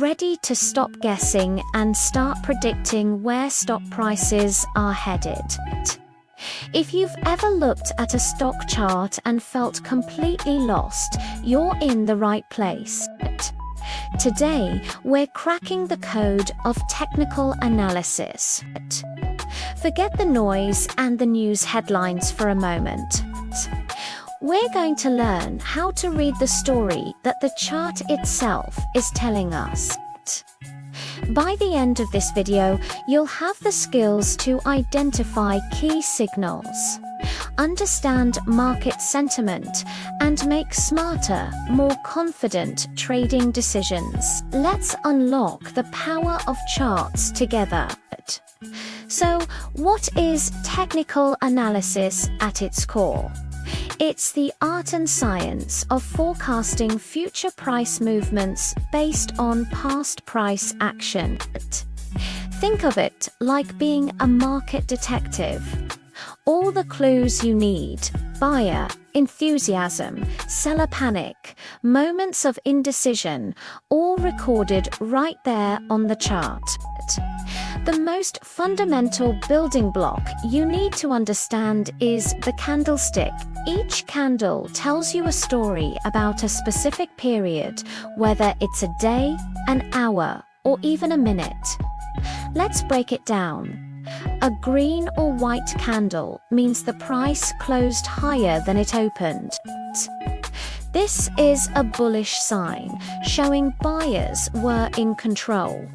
ready to stop guessing and start predicting where stock prices are headed. If you've ever looked at a stock chart and felt completely lost, you're in the right place. Today, we're cracking the code of technical analysis. Forget the noise and the news headlines for a moment. We're going to learn how to read the story that the chart itself is telling us. By the end of this video, you'll have the skills to identify key signals, understand market sentiment, and make smarter, more confident trading decisions. Let's unlock the power of charts together. So, what is technical analysis at its core? It's the art and science of forecasting future price movements based on past price action. Think of it like being a market detective. All the clues you need: buyer enthusiasm, seller panic, moments of indecision, all recorded right there on the chart. The most fundamental building block you need to understand is the candlestick. Each candle tells you a story about a specific period, whether it's a day, an hour, or even a minute. Let's break it down. A green or white candle means the price closed higher than it opened. This is a bullish sign, showing buyers were in control.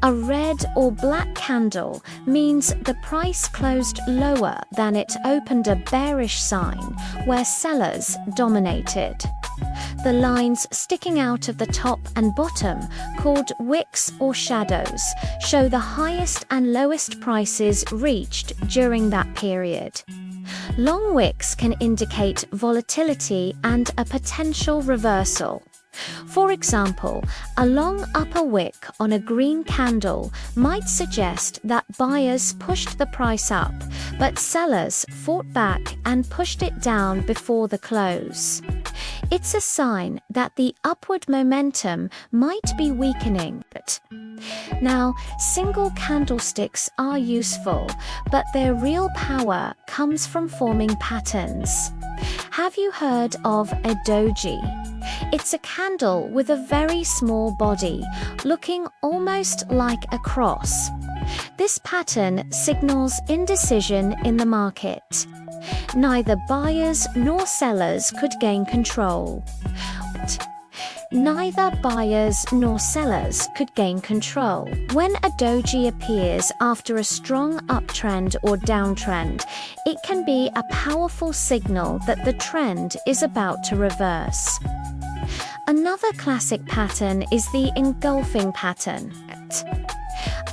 A red or black candle means the price closed lower than it opened, a bearish sign, where sellers dominated. The lines sticking out of the top and bottom, called wicks or shadows, show the highest and lowest prices reached during that period. Long wicks can indicate volatility and a potential reversal. For example, a long upper wick on a green candle might suggest that buyers pushed the price up, but sellers fought back and pushed it down before the close. It's a sign that the upward momentum might be weakening. Now, single candlesticks are useful, but their real power comes from forming patterns. Have you heard of a doji? It's a candle with a very small body, looking almost like a cross. This pattern signals indecision in the market. Neither buyers nor sellers could gain control. Neither buyers nor sellers could gain control. When a doji appears after a strong uptrend or downtrend, it can be a powerful signal that the trend is about to reverse. Another classic pattern is the engulfing pattern.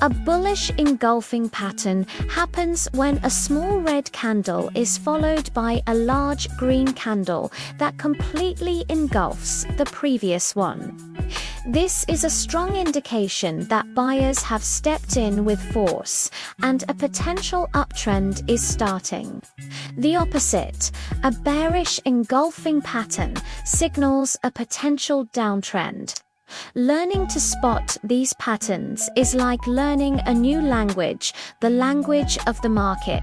A bullish engulfing pattern happens when a small red candle is followed by a large green candle that completely engulfs the previous one. This is a strong indication that buyers have stepped in with force and a potential uptrend is starting. The opposite, a bearish engulfing pattern, signals a potential downtrend. Learning to spot these patterns is like learning a new language, the language of the market.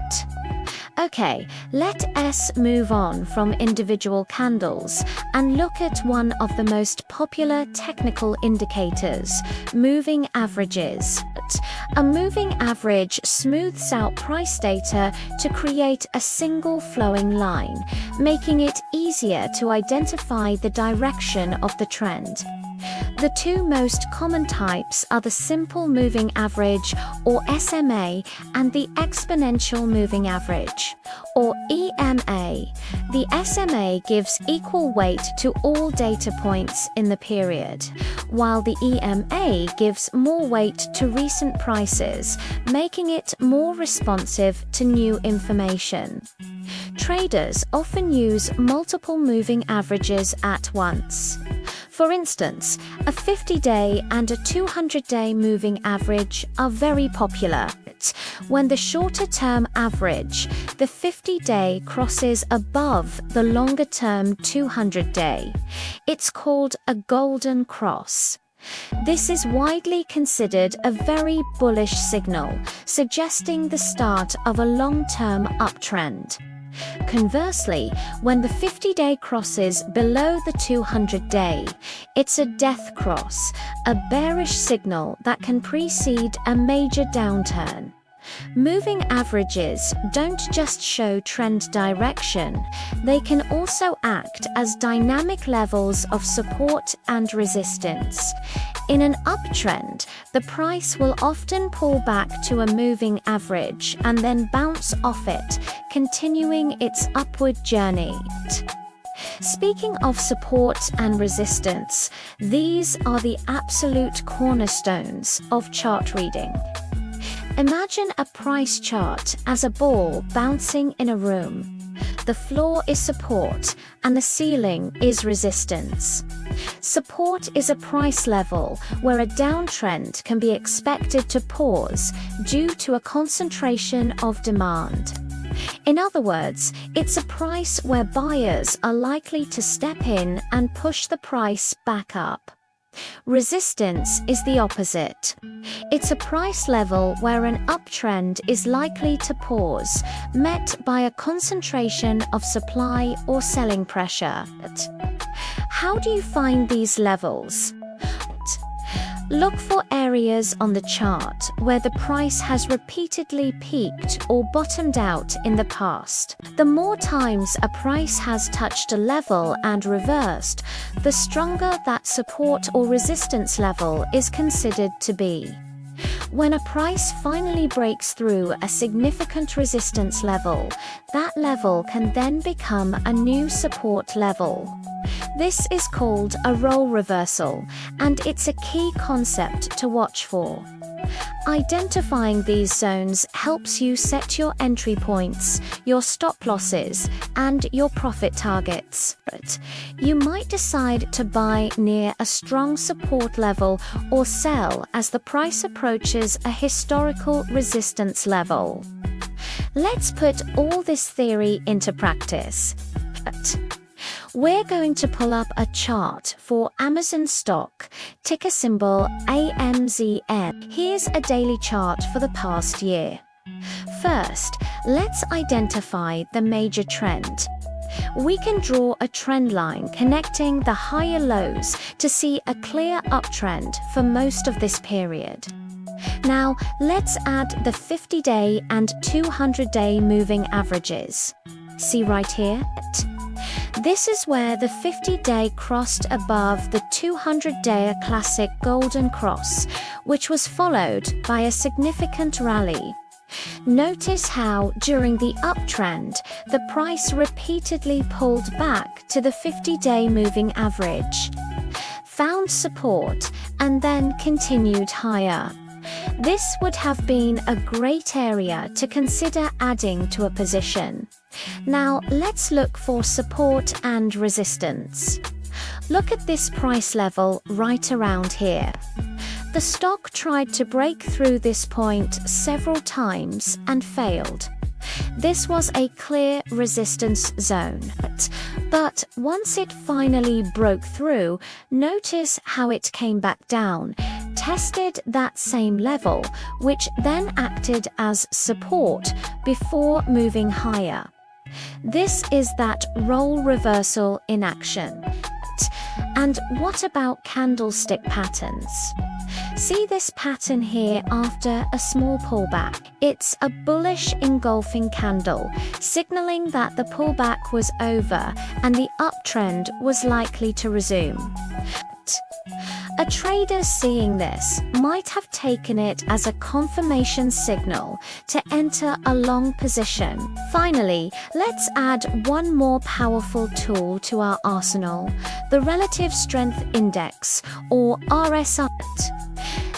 Okay, let us move on from individual candles and look at one of the most popular technical indicators, moving averages. A moving average smooths out price data to create a single flowing line, making it easier to identify the direction of the trend. The two most common types are the simple moving average, or SMA, and the exponential moving average, or EMA. The SMA gives equal weight to all data points in the period, while the EMA gives more weight to recent prices, making it more responsive to new information. Traders often use multiple moving averages at once. For instance, a 50-day and a 200-day moving average are very popular. When the shorter-term average, the 50-day, crosses above the longer-term 200-day, it's called a golden cross. This is widely considered a very bullish signal, suggesting the start of a long-term uptrend. Conversely, when the 50-day crosses below the 200-day, it's a death cross, a bearish signal that can precede a major downturn. Moving averages don't just show trend direction, they can also act as dynamic levels of support and resistance. In an uptrend, the price will often pull back to a moving average and then bounce off it, continuing its upward journey. Speaking of support and resistance, these are the absolute cornerstones of chart reading. Imagine a price chart as a ball bouncing in a room. The floor is support and the ceiling is resistance. Support is a price level where a downtrend can be expected to pause due to a concentration of demand. In other words, it's a price where buyers are likely to step in and push the price back up. Resistance is the opposite. It's a price level where an uptrend is likely to pause, met by a concentration of supply or selling pressure. How do you find these levels? Look for areas on the chart where the price has repeatedly peaked or bottomed out in the past. The more times a price has touched a level and reversed, the stronger that support or resistance level is considered to be. When a price finally breaks through a significant resistance level, that level can then become a new support level. This is called a role reversal, and it's a key concept to watch for. Identifying these zones helps you set your entry points, your stop losses, and your profit targets. You might decide to buy near a strong support level or sell as the price approaches a historical resistance level. Let's put all this theory into practice. We're going to pull up a chart for Amazon stock, ticker symbol AMZN. Here's a daily chart for the past year. First, let's identify the major trend. We can draw a trend line connecting the higher lows to see a clear uptrend for most of this period. Now, let's add the 50-day and 200-day moving averages. See right here? This is where the 50-day crossed above the 200-day classic golden cross, which was followed by a significant rally. Notice how, during the uptrend, the price repeatedly pulled back to the 50-day moving average, found support, and then continued higher. This would have been a great area to consider adding to a position. Now, let's look for support and resistance. Look at this price level right around here. The stock tried to break through this point several times and failed. This was a clear resistance zone. But once it finally broke through, notice how it came back down, tested that same level, which then acted as support before moving higher. This is that role reversal in action. And what about candlestick patterns? See this pattern here after a small pullback. It's a bullish engulfing candle, signaling that the pullback was over and the uptrend was likely to resume. A trader seeing this might have taken it as a confirmation signal to enter a long position. Finally, let's add one more powerful tool to our arsenal, the Relative Strength Index, or RSI.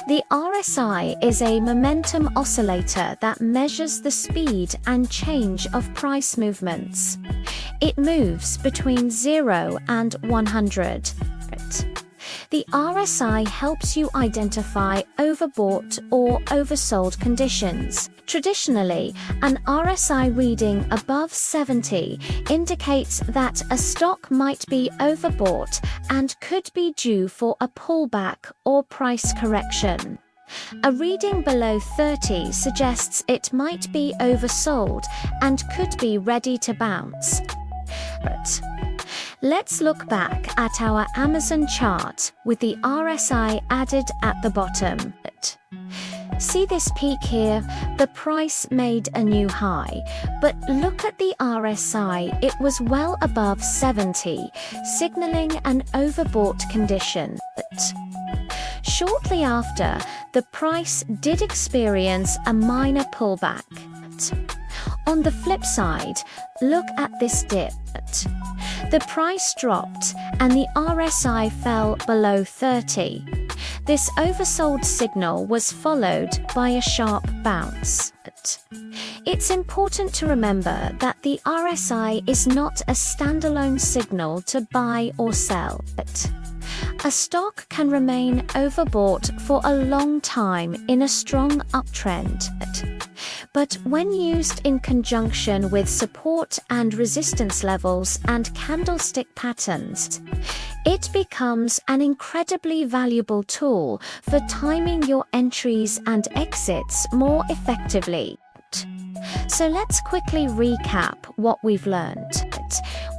The RSI is a momentum oscillator that measures the speed and change of price movements. It moves between 0 and 100. The RSI helps you identify overbought or oversold conditions. Traditionally, an RSI reading above 70 indicates that a stock might be overbought and could be due for a pullback or price correction. A reading below 30 suggests it might be oversold and could be ready to bounce. But let's look back at our Amazon chart with the RSI added at the bottom. See this peak here? The price made a new high, but look at the RSI, it was well above 70, signaling an overbought condition. Shortly after, the price did experience a minor pullback. On the flip side, look at this dip. The price dropped and the RSI fell below 30. This oversold signal was followed by a sharp bounce. It's important to remember that the RSI is not a standalone signal to buy or sell. A stock can remain overbought for a long time in a strong uptrend. But when used in conjunction with support and resistance levels and candlestick patterns, it becomes an incredibly valuable tool for timing your entries and exits more effectively. So let's quickly recap what we've learned.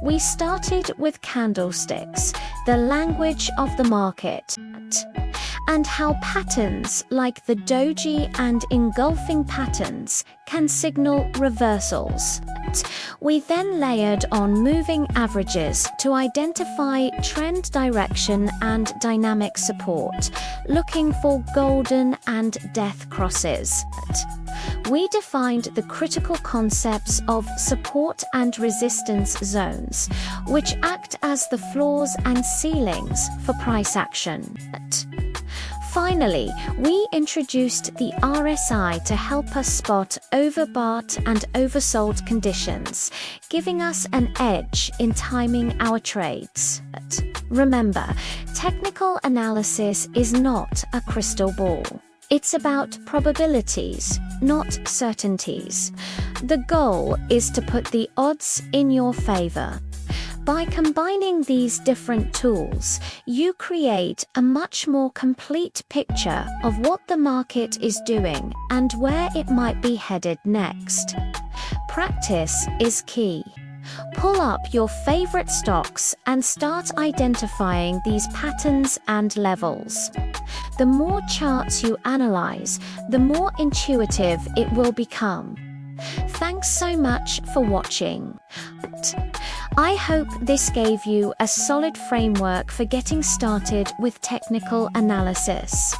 We started with candlesticks, the language of the market, and how patterns like the doji and engulfing patterns can signal reversals. We then layered on moving averages to identify trend direction and dynamic support, looking for golden and death crosses. We defined the critical concepts of support and resistance zones, which act as the floors and ceilings for price action. Finally, we introduced the RSI to help us spot overbought and oversold conditions, giving us an edge in timing our trades. Remember, technical analysis is not a crystal ball. It's about probabilities, not certainties. The goal is to put the odds in your favor. By combining these different tools, you create a much more complete picture of what the market is doing and where it might be headed next. Practice is key. Pull up your favorite stocks and start identifying these patterns and levels. The more charts you analyze, the more intuitive it will become. Thanks so much for watching. I hope this gave you a solid framework for getting started with technical analysis.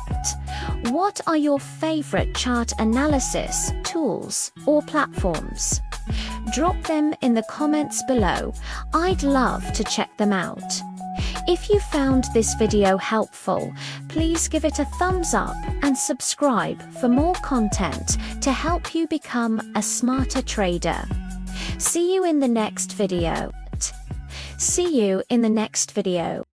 What are your favorite chart analysis tools or platforms? Drop them in the comments below. I'd love to check them out. If you found this video helpful, please give it a thumbs up and subscribe for more content to help you become a smarter trader. See you in the next video.